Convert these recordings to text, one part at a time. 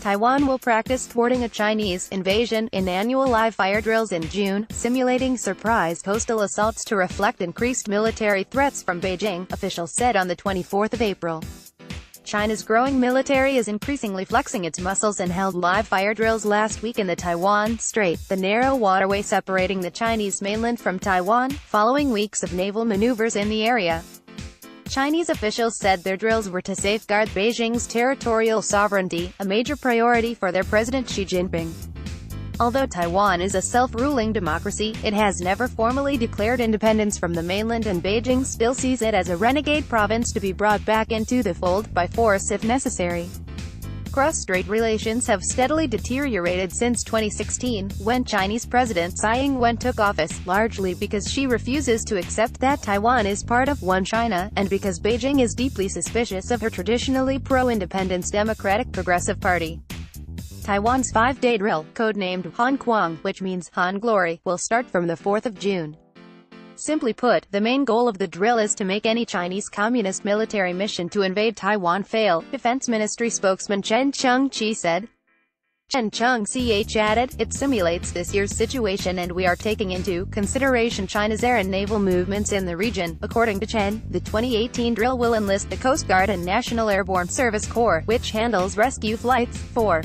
Taiwan will practice thwarting a Chinese invasion in annual live fire drills in June, simulating surprise coastal assaults to reflect increased military threats from Beijing, officials said on the 24th of April. China's growing military is increasingly flexing its muscles and held live fire drills last week in the Taiwan Strait, the narrow waterway separating the Chinese mainland from Taiwan, following weeks of naval maneuvers in the area. Chinese officials said their drills were to safeguard Beijing's territorial sovereignty, a major priority for their President Xi Jinping. Although Taiwan is a self-ruling democracy, it has never formally declared independence from the mainland, and Beijing still sees it as a renegade province to be brought back into the fold by force if necessary. Cross-strait relations have steadily deteriorated since 2016, when Chinese President Tsai Ing-wen took office, largely because she refuses to accept that Taiwan is part of one China, and because Beijing is deeply suspicious of her traditionally pro-independence Democratic Progressive Party. Taiwan's 5-day drill, codenamed Han Kuang, which means Han Glory, will start from the 4th of June. Simply put, the main goal of the drill is to make any Chinese Communist military mission to invade Taiwan fail, Defense Ministry spokesman Chen Chung-chi said. Chen Chung-chi added, "It simulates this year's situation, and we are taking into consideration China's air and naval movements in the region." According to Chen, the 2018 drill will enlist the Coast Guard and National Airborne Service Corps, which handles rescue flights, for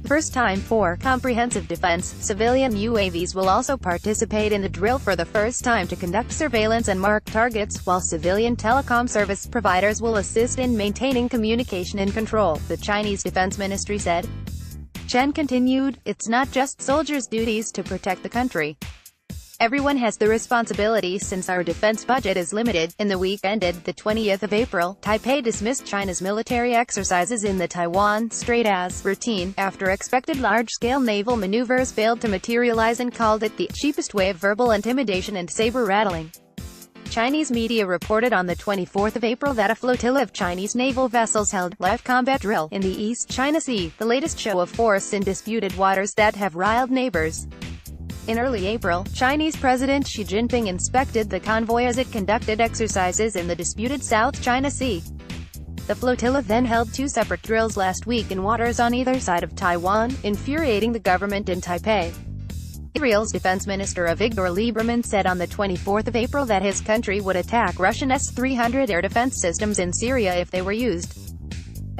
the first time for comprehensive defense. Civilian UAVs will also participate in the drill for the first time to conduct surveillance and mark targets, while civilian telecom service providers will assist in maintaining communication and control, the Chinese Defense Ministry said. Chen continued, "It's not just soldiers' duties to protect the country. Everyone has the responsibility since our defense budget is limited." In the week ended the 20th of April, Taipei dismissed China's military exercises in the Taiwan Strait as routine, after expected large-scale naval maneuvers failed to materialize, and called it the cheapest way of verbal intimidation and saber-rattling. Chinese media reported on the 24th of April that a flotilla of Chinese naval vessels held live combat drill in the East China Sea, the latest show of force in disputed waters that have riled neighbors. In early April, Chinese President Xi Jinping inspected the convoy as it conducted exercises in the disputed South China Sea. The flotilla then held 2 separate drills last week in waters on either side of Taiwan, infuriating the government in Taipei. Israel's defense minister Avigdor Lieberman said on the 24th of April that his country would attack Russian S-300 air defense systems in Syria if they were used.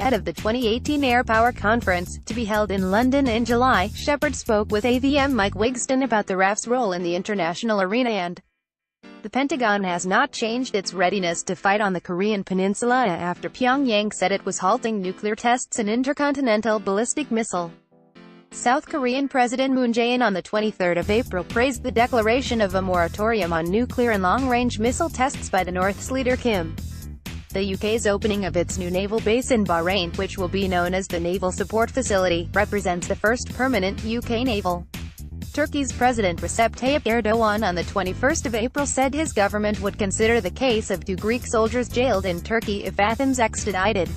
Ahead of the 2018 Air Power Conference, to be held in London in July, Shepard spoke with AVM Mike Wigston about the RAF's role in the international arena, and the Pentagon has not changed its readiness to fight on the Korean peninsula after Pyongyang said it was halting nuclear tests and intercontinental ballistic missile. South Korean President Moon Jae-in on the 23rd of April praised the declaration of a moratorium on nuclear and long-range missile tests by the North's leader Kim. The UK's opening of its new naval base in Bahrain, which will be known as the Naval Support Facility, represents the first permanent UK naval. Turkey's President Recep Tayyip Erdogan on the 21st of April said his government would consider the case of 2 Greek soldiers jailed in Turkey if Athens extradited